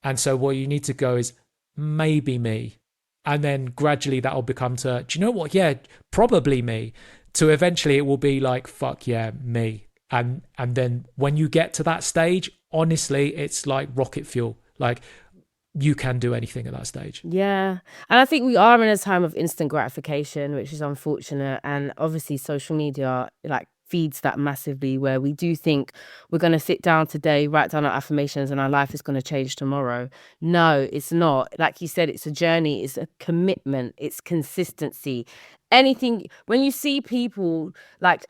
S2: And so what you need to go is maybe me. And then gradually that'll become to, do you know what? Yeah, probably me. To eventually it will be like, fuck yeah, me. And then when you get to that stage, honestly, it's like rocket fuel. Like you can do anything at that stage.
S1: Yeah. And I think we are in a time of instant gratification, which is unfortunate. And obviously social media like feeds that massively, where we do think we're going to sit down today, write down our affirmations, and our life is going to change tomorrow. No, it's not. Like you said, it's a journey, it's a commitment, it's consistency. Anything, when you see people like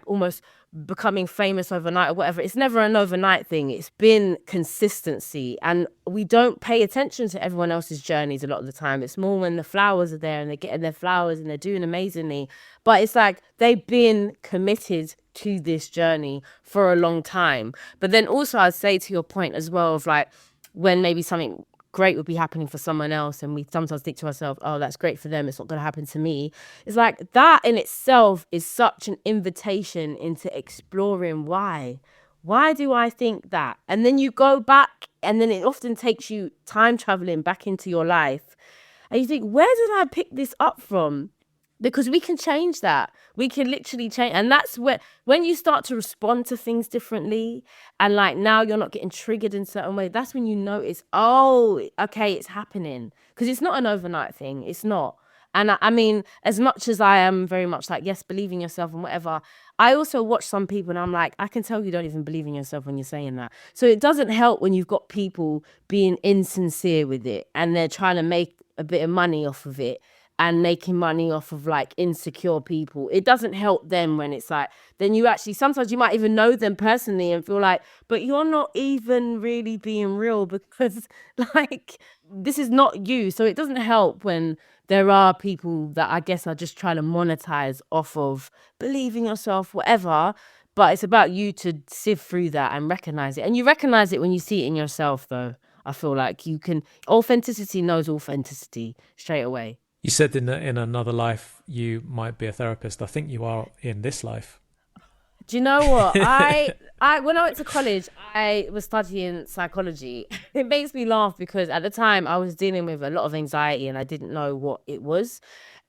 S1: almost becoming famous overnight or whatever, it's never an overnight thing. It's been consistency, and we don't pay attention to everyone else's journeys a lot of the time. It's more when the flowers are there and they're getting their flowers and they're doing amazingly, but it's like they've been committed to this journey for a long time. But then also I'd say, to your point as well, of like when maybe something great would be happening for someone else and we sometimes think to ourselves, oh, that's great for them, it's not going to happen to me. It's like that in itself is such an invitation into exploring why do I think that? And then you go back, and then it often takes you time traveling back into your life, and you think, where did I pick this up from? Because we can change that. We can literally change. And that's when you start to respond to things differently, and like now you're not getting triggered in certain way, that's when you notice, oh, okay, it's happening. Because it's not an overnight thing. It's not. And I mean, as much as I am very much like, yes, believe in yourself and whatever, I also watch some people and I'm like, I can tell you don't even believe in yourself when you're saying that. So it doesn't help when you've got people being insincere with it and they're trying to make a bit of money off of it and making money off of like insecure people. It doesn't help them when it's like, then you actually, sometimes you might even know them personally and feel like, but you're not even really being real, because like, this is not you. So it doesn't help when there are people that I guess are just trying to monetize off of believing yourself, whatever. But it's about you to sift through that and recognize it. And you recognize it when you see it in yourself, though. I feel like you can, authenticity knows authenticity straight away.
S2: You said in another life you might be a therapist. I think you are in this life.
S1: Do you know what? I when I went to college, I was studying psychology. It makes me laugh because at the time I was dealing with a lot of anxiety and I didn't know what it was.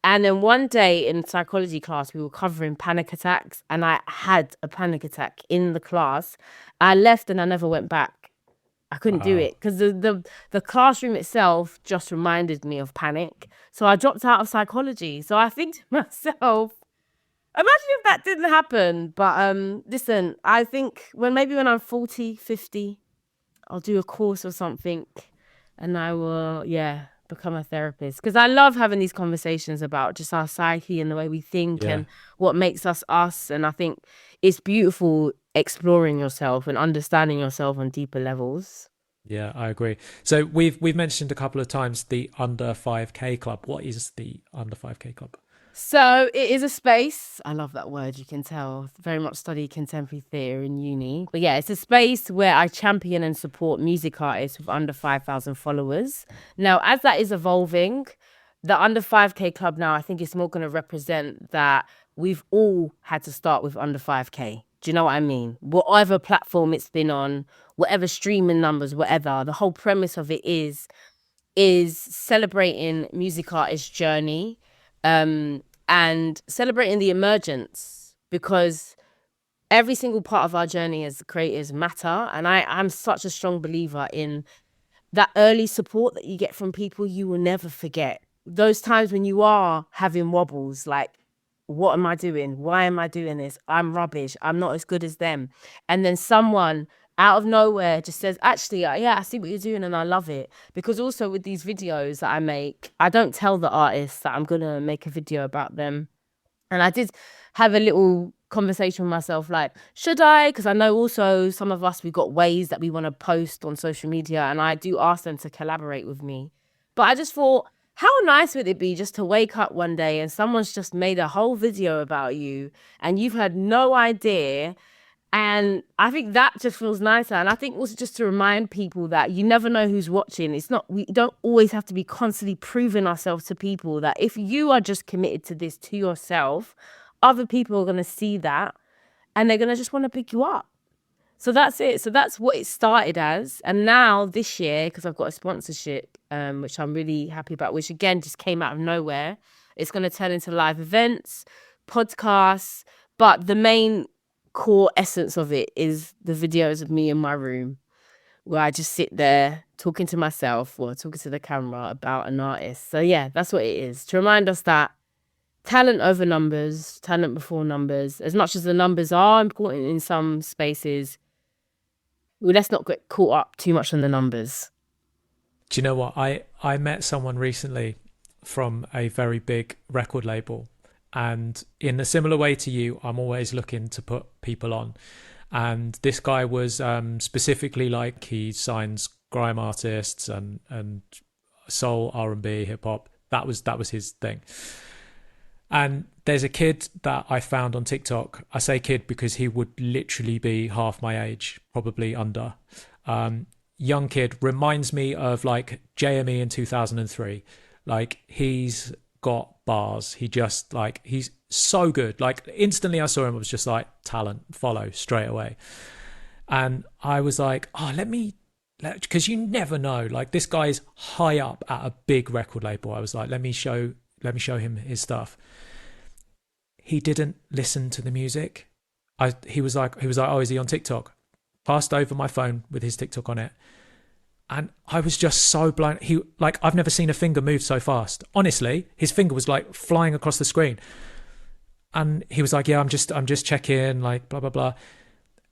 S1: And then one day in psychology class, we were covering panic attacks, and I had a panic attack in the class. I left and I never went back. I couldn't do it because the classroom itself just reminded me of panic. So I dropped out of psychology. So I think to myself, imagine if that didn't happen. But listen, I think when I'm 40, 50, I'll do a course or something and I will, become a therapist. Because I love having these conversations about just our psyche and the way we think and what makes us us. And I think it's beautiful exploring yourself and understanding yourself on deeper levels.
S2: Yeah, I agree. So we've mentioned a couple of times the Under 5K Club. What is the Under 5K Club?
S1: So it is a space. I love that word. You can tell. Very much study contemporary theatre in uni. But yeah, it's a space where I champion and support music artists with under 5,000 followers. Now, as that is evolving, the Under 5K Club now, I think it's more going to represent that we've all had to start with under 5K. Do you know what I mean? Whatever platform it's been on, whatever streaming numbers, whatever, the whole premise of it is celebrating music artists' journey, and celebrating the emergence, because every single part of our journey as creators matter. And I'm such a strong believer in that early support that you get from people you will never forget. Those times when you are having wobbles, like, what am I doing? Why am I doing this? I'm rubbish. I'm not as good as them. And then someone out of nowhere just says, actually, yeah, I see what you're doing and I love it. Because also with these videos that I make, I don't tell the artists that I'm going to make a video about them. And I did have a little conversation with myself, like, should I? Because I know also some of us, we've got ways that we want to post on social media, and I do ask them to collaborate with me. But I just thought, how nice would it be just to wake up one day and someone's just made a whole video about you and you've had no idea, And I think that just feels nicer. And I think also just to remind people that you never know who's watching. We don't always have to be constantly proving ourselves to people, that if you are just committed to this to yourself, other people are going to see that and they're going to just want to pick you up. So that's it. So that's what it started as. And now this year, because I've got a sponsorship, which I'm really happy about, which again just came out of nowhere, it's going to turn into live events, podcasts. But the main core essence of it is the videos of me in my room where I just sit there talking to myself or talking to the camera about an artist. So yeah, that's what it is. To remind us that talent over numbers, talent before numbers, as much as the numbers are important in some spaces, well, let's not get caught up too much on the numbers.
S2: Do you know what? I met someone recently from a very big record label. And in a similar way to you, I'm always looking to put people on. And this guy was specifically like, he signs grime artists and soul, R&B, hip hop. That was his thing. And there's a kid that I found on TikTok. I say kid because he would literally be half my age, probably under. Young kid, reminds me of like JME in 2003. Like, he's got bars. He's so good. Like, instantly I saw him, I was just like, talent, follow straight away. And I was like, because you never know. Like, this guy's high up at a big record label. I was like, let me show him his stuff. He didn't listen to the music. He was like, oh, is he on TikTok? Passed over my phone with his TikTok on it. And I was just so blown. I've never seen a finger move so fast. Honestly, his finger was like flying across the screen. And he was like, yeah, I'm just checking, like, blah, blah, blah.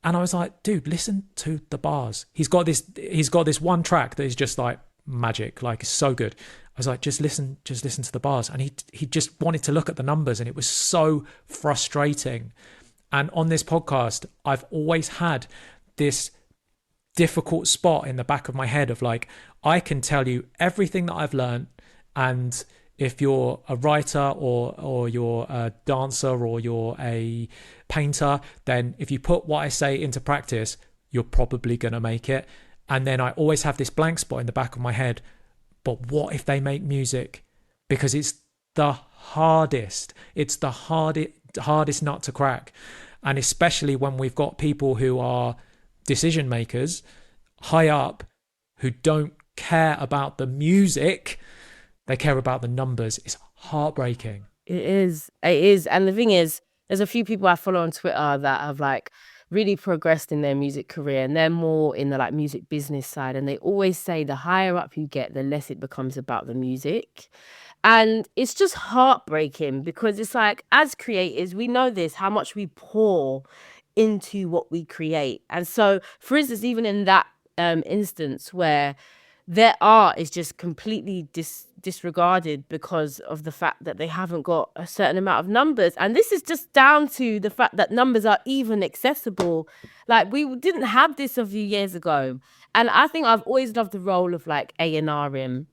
S2: And I was like, dude, listen to the bars. He's got this one track that is just like magic, like, it's so good. I was like, just listen to the bars. And he just wanted to look at the numbers, and it was so frustrating. And on this podcast, I've always had this difficult spot in the back of my head of like, I can tell you everything that I've learned, and if you're a writer or you're a dancer or you're a painter, then if you put what I say into practice, you're probably going to make it. And then I always have this blank spot in the back of my head. But what if they make music? Because it's the hardest. It's the hardest nut to crack. And especially when we've got people who are decision makers high up who don't care about the music, they care about the numbers. It's heartbreaking.
S1: It is. And the thing is, there's a few people I follow on Twitter that have like really progressed in their music career, and they're more in the like music business side. And they always say the higher up you get, the less it becomes about the music. And it's just heartbreaking because it's like, as creators, we know this, how much we pour into what we create. And so, for instance, even in that instance where their art is just completely disregarded because of the fact that they haven't got a certain amount of numbers. And this is just down to the fact that numbers are even accessible. Like, we didn't have this a few years ago. And I think I've always loved the role of like A&R in.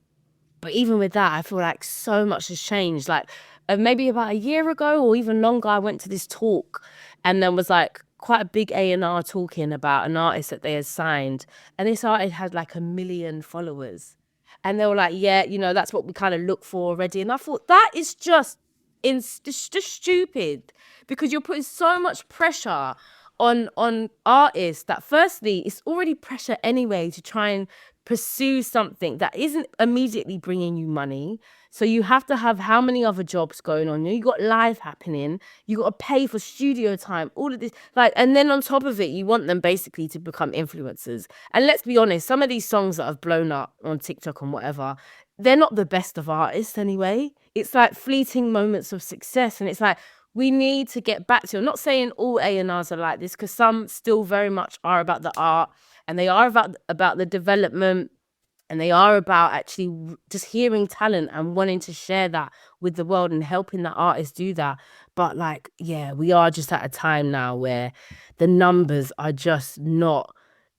S1: But even with that, I feel like so much has changed. Like, maybe about a year ago or even longer, I went to this talk and there was like quite a big A&R talking about an artist that they had signed. And this artist had like 1 million followers. And they were like, yeah, that's what we kind of look for already. And I thought, that is just stupid, because you're putting so much pressure on artists that, firstly, it's already pressure anyway to try and pursue something that isn't immediately bringing you money. So you have to have how many other jobs going on? You got live happening, you got to pay for studio time, all of this, like, and then on top of it, you want them basically to become influencers. And let's be honest, some of these songs that have blown up on TikTok and whatever, they're not the best of artists anyway. It's like fleeting moments of success, and it's like, we need to get back to, I'm not saying all A&Rs are like this, because some still very much are about the art, and they are about the development, and they are about actually just hearing talent and wanting to share that with the world and helping the artists do that. But like, yeah, we are just at a time now where the numbers are just not,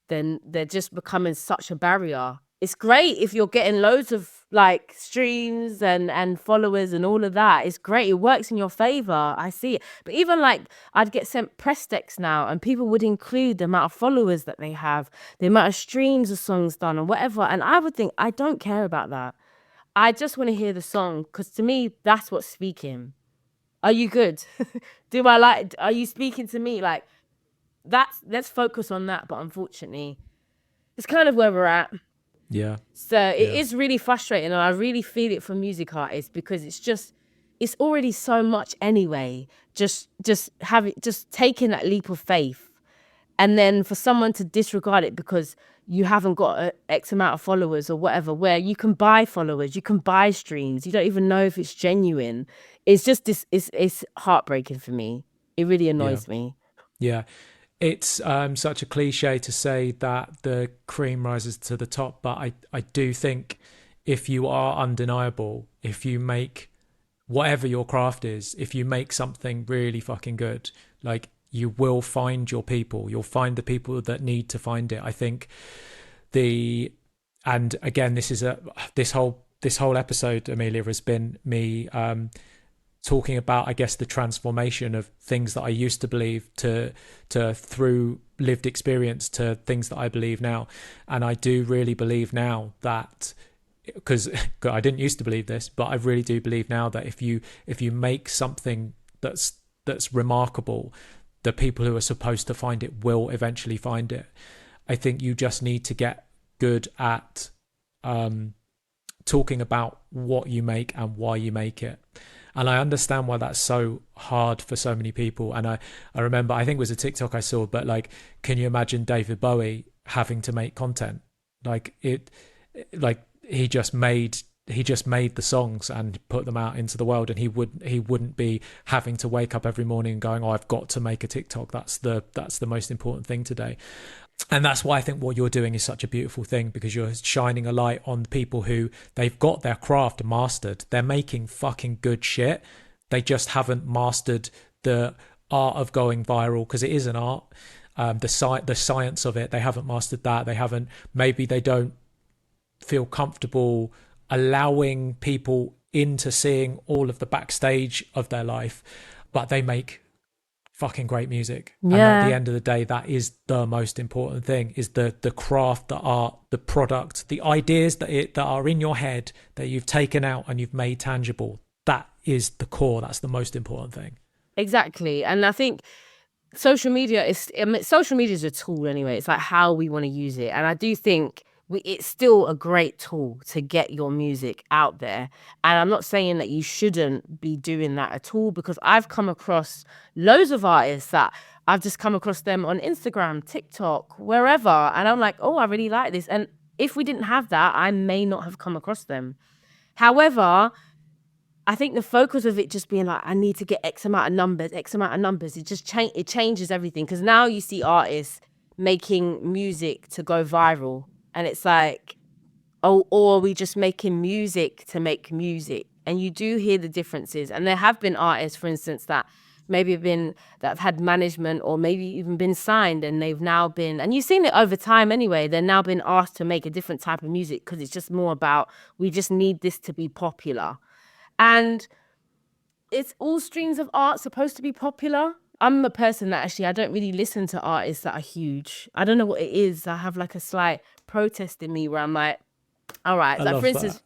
S1: then they're just becoming such a barrier. It's great if you're getting loads of like streams and followers and all of that. It's great. It works in your favor. I see it. But even like I'd get sent press decks now, and people would include the amount of followers that they have, the amount of streams a song's done, and whatever. And I would think, I don't care about that. I just want to hear the song, because to me, that's what's speaking. Are you good? Are you speaking to me? Like, let's focus on that. But unfortunately, it's kind of where we're at.
S2: Yeah.
S1: So it is really frustrating, and I really feel it for music artists, because it's already so much anyway. Just taking that leap of faith, and then for someone to disregard it because you haven't got a X amount of followers or whatever, where you can buy followers, you can buy streams, you don't even know if it's genuine. It's just this. It's heartbreaking for me. It really annoys me.
S2: Yeah. It's such a cliche to say that the cream rises to the top, but I do think if you are undeniable, if you make whatever your craft is, if you make something really fucking good, like, you will find your people. You'll find the people that need to find it. I think and again, this whole episode, Amelia, has been me talking about, I guess, the transformation of things that I used to believe to through lived experience to things that I believe now. And I do really believe now that, because I didn't used to believe this, but I really do believe now that if you make something that's remarkable, the people who are supposed to find it will eventually find it. I think you just need to get good at talking about what you make and why you make it. And I understand why that's so hard for so many people. And I remember, I think it was a TikTok I saw, but like, can you imagine David Bowie having to make content? Like he just made the songs and put them out into the world, and he wouldn't be having to wake up every morning and going, oh, I've got to make a TikTok. That's the most important thing today. And that's why I think what you're doing is such a beautiful thing, because you're shining a light on people who, they've got their craft mastered. They're making fucking good shit. They just haven't mastered the art of going viral, because it is an art. The science of it, they haven't mastered that. Maybe they don't feel comfortable allowing people into seeing all of the backstage of their life, but they make fucking great music. And at the end of the day, that is the most important thing, is the craft, the art, the product, the ideas that are in your head that you've taken out and you've made tangible. That is the core. That's the most important thing.
S1: Exactly. And I think social media is a tool anyway. It's like how we want to use it. And I do think it's still a great tool to get your music out there. And I'm not saying that you shouldn't be doing that at all, because I've come across loads of artists that I've just come across them on Instagram, TikTok, wherever. And I'm like, oh, I really like this. And if we didn't have that, I may not have come across them. However, I think the focus of it just being like, I need to get X amount of numbers, it just it changes everything. Because now you see artists making music to go viral. And it's like, oh, or are we just making music to make music? And you do hear the differences. And there have been artists, for instance, that have had management, or maybe even been signed, and they've now been, and you've seen it over time anyway, they're now been asked to make a different type of music, because it's just more about, we just need this to be popular. And it's all streams of art supposed to be popular. I'm a person that actually, I don't really listen to artists that are huge. I don't know what it is. I have like a slight protest in me where I'm like, all right. Like, for instance,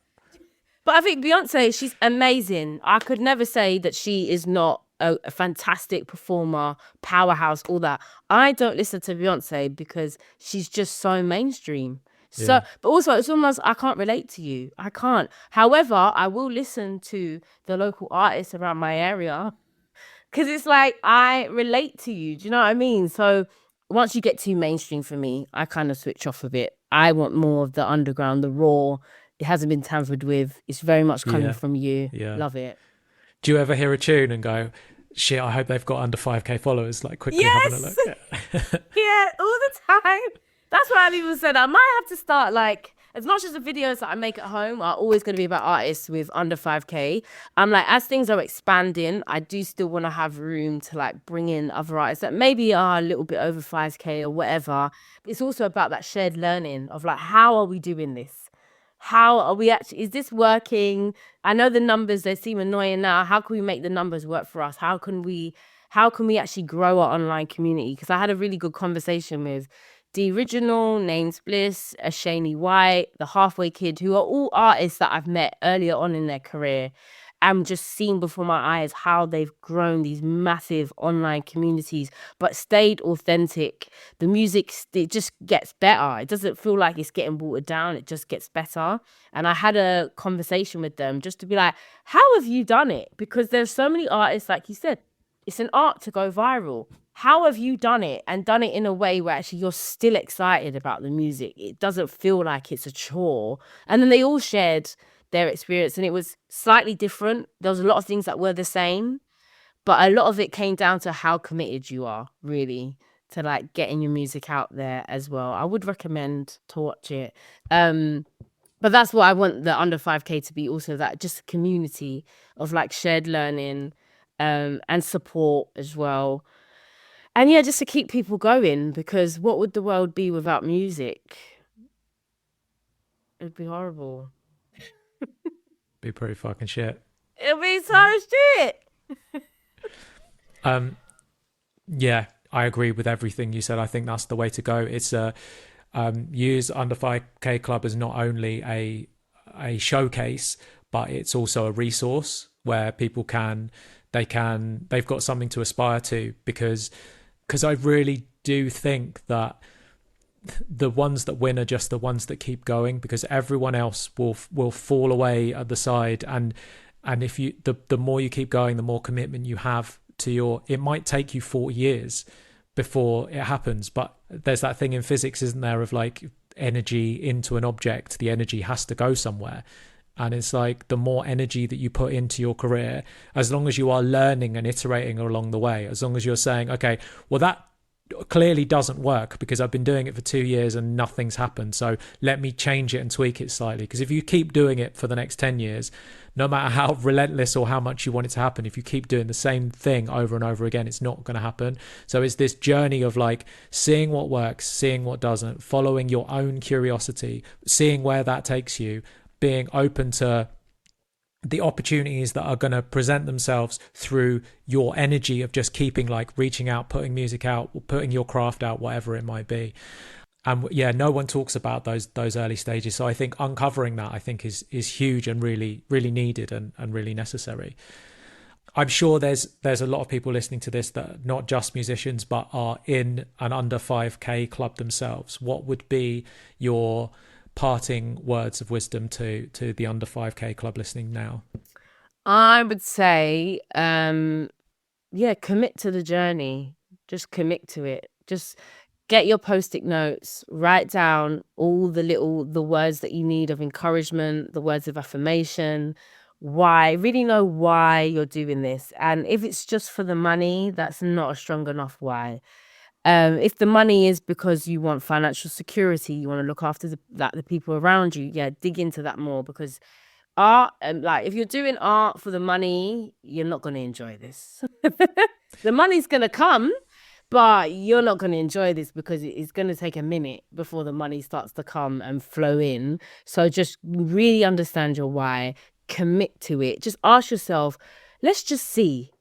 S1: but I think Beyonce, she's amazing. I could never say that she is not a fantastic performer, powerhouse, all that. I don't listen to Beyonce because she's just so mainstream. So, but also it's almost, I can't relate to you. I can't. However, I will listen to the local artists around my area, because it's like, I relate to you. Do you know what I mean? So once you get too mainstream for me, I kind of switch off of it. I want more of the underground, the raw. It hasn't been tampered with. It's very much coming from you. Love it.
S2: Do you ever hear a tune and go, shit, I hope they've got under 5k followers, like quickly having a look?
S1: Yeah, all the time. That's why I've even said I might have to start, like, as much as the videos that I make at home are always going to be about artists with under 5k, I'm like, as things are expanding, I do still want to have room to like bring in other artists that maybe are a little bit over 5k or whatever. It's also about that shared learning of like, how are we doing this? how are we actually, is this working? I know the numbers, they seem annoying now. How can we make the numbers work for us? How can we actually grow our online community? Because I had a really good conversation with The Original, Names Bliss, Ashani White, The Halfway Kid, who are all artists that I've met earlier on in their career. I'm just seeing before my eyes how they've grown these massive online communities, but stayed authentic. The music, it just gets better. It doesn't feel like it's getting watered down. It just gets better. And I had a conversation with them just to be like, how have you done it? Because there's so many artists, like you said, it's an art to go viral. How have you done it, and done it in a way where actually you're still excited about the music? It doesn't feel like it's a chore. And then they all shared their experience, and it was slightly different. There was a lot of things that were the same, but a lot of it came down to how committed you are, really, to like getting your music out there as well. I would recommend to watch it. But that's what I want the under 5K to be also, that just a community of like shared learning and support as well. And yeah, just to keep people going, because what would the world be without music? It'd be horrible.
S2: Be pretty fucking shit.
S1: It'd be so shit.
S2: Yeah, I agree with everything you said. I think that's the way to go. It's use Under 5K Club as not only a showcase, but it's also a resource where people they've got something to aspire to, because I really do think that the ones that win are just the ones that keep going, because everyone else will fall away at the side. And if you the more you keep going, the more commitment you have to it might take you 40 years before it happens, but there's that thing in physics, isn't there, of like energy into an object, the energy has to go somewhere. And it's like the more energy that you put into your career, as long as you are learning and iterating along the way, as long as you're saying, okay, well, that clearly doesn't work because I've been doing it for 2 years and nothing's happened, so let me change it and tweak it slightly. Because if you keep doing it for the next 10 years, no matter how relentless or how much you want it to happen, if you keep doing the same thing over and over again, it's not going to happen. So it's this journey of like seeing what works, seeing what doesn't, following your own curiosity, seeing where that takes you, being open to the opportunities that are going to present themselves through your energy of just keeping like reaching out, putting music out, putting your craft out, whatever it might be. And yeah, no one talks about those early stages. So I think uncovering that, I think is huge and really, really needed and really necessary. I'm sure there's a lot of people listening to this that are not just musicians, but are in an under 5K club themselves. What would be your parting words of wisdom to the under 5K club listening now?
S1: I would say, commit to the journey. Just commit to it. Just get your post-it notes, write down all the words that you need of encouragement, the words of affirmation, why, really know why you're doing this. And if it's just for the money, that's not a strong enough why. If the money is because you want financial security, you want to look after the people around you, dig into that more, because art, like if you're doing art for the money, you're not going to enjoy this. The money's going to come, but you're not going to enjoy this because it's going to take a minute before the money starts to come and flow in. So just really understand your why, commit to it. Just ask yourself, let's just see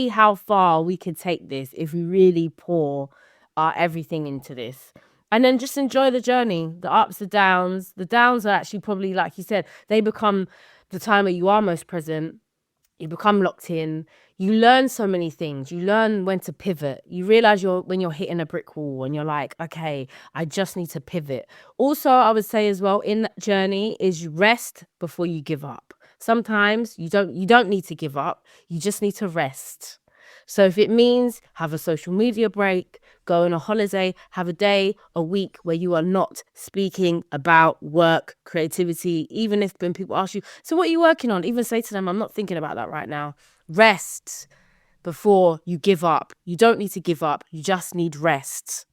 S1: how far we can take this if we really pour our everything into this. And then just enjoy the journey, the ups, the downs. The downs are actually probably, like you said, they become the time where you are most present. You become locked in. You learn so many things. You learn when to pivot. You realize when you're hitting a brick wall and you're like, okay, I just need to pivot. Also, I would say as well, in that journey is rest before you give up. Sometimes you don't need to give up. You just need to rest. So if it means have a social media break, go on a holiday, have a day, a week where you are not speaking about work, creativity, even if when people ask you, so what are you working on? Even say to them, I'm not thinking about that right now. Rest before you give up. You don't need to give up. You just need rest.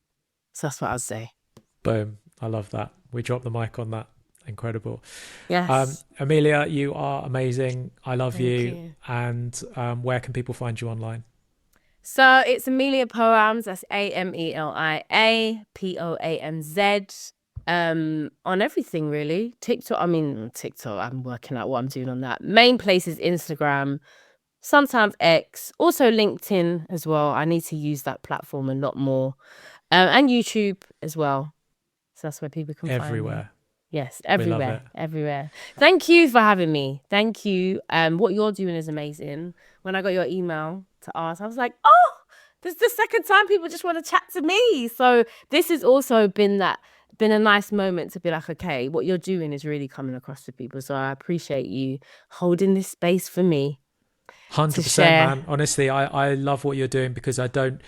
S1: So that's what I'd say.
S2: Boom. I love that. We dropped the mic on that. Incredible.
S1: Yes.
S2: Amelia, you are amazing. I love
S1: Thank you.
S2: And where can people find you online?
S1: So it's Amelia Poamz. That's Amelia Poamz. on everything really. TikTok, I'm working out what I'm doing on that. Main place is Instagram, sometimes X, also LinkedIn as well. I need to use that platform a lot more. And YouTube as well. So that's where people can find me.
S2: Everywhere.
S1: Yes,
S2: We love
S1: everywhere,
S2: it.
S1: everywhere. Thank you for having me. Thank you. What you're doing is amazing. When I got your email to ask, I was like, oh, this is the second time people just want to chat to me. So this has also been a nice moment to be like, okay, what you're doing is really coming across to people. So I appreciate you holding this space for me.
S2: 100%, man. Honestly, I love what you're doing because I don't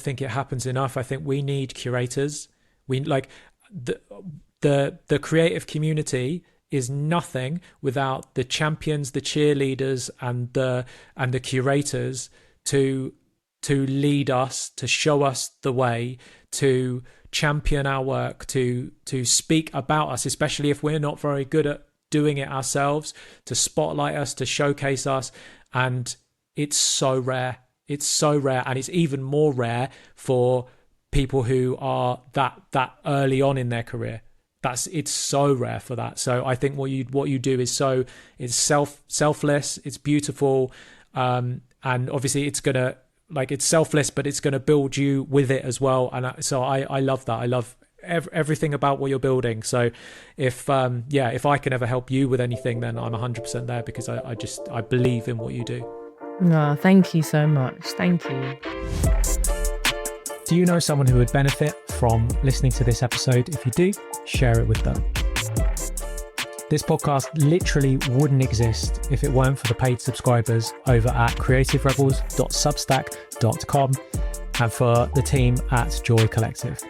S2: think it happens enough. I think we need curators. We like the creative community is nothing without the champions, the cheerleaders, and the curators to lead us, to show us the way, to champion our work, to speak about us, especially if we're not very good at doing it ourselves, to spotlight us, to showcase us. And it's so rare. It's so rare, and it's even more rare for people who are that early on in their career. It's so rare for that. So I think what you do is selfless, it's beautiful, and obviously it's selfless, but it's gonna build you with it as well. And so I love that. I love everything about what you're building. So if I can ever help you with anything, then I'm 100% there, because I believe in what you do.
S1: No, thank you so much. Thank you.
S2: Do you know someone who would benefit from listening to this episode? If you do, share it with them. This podcast literally wouldn't exist if it weren't for the paid subscribers over at creativerebels.substack.com and for the team at Joy Collective.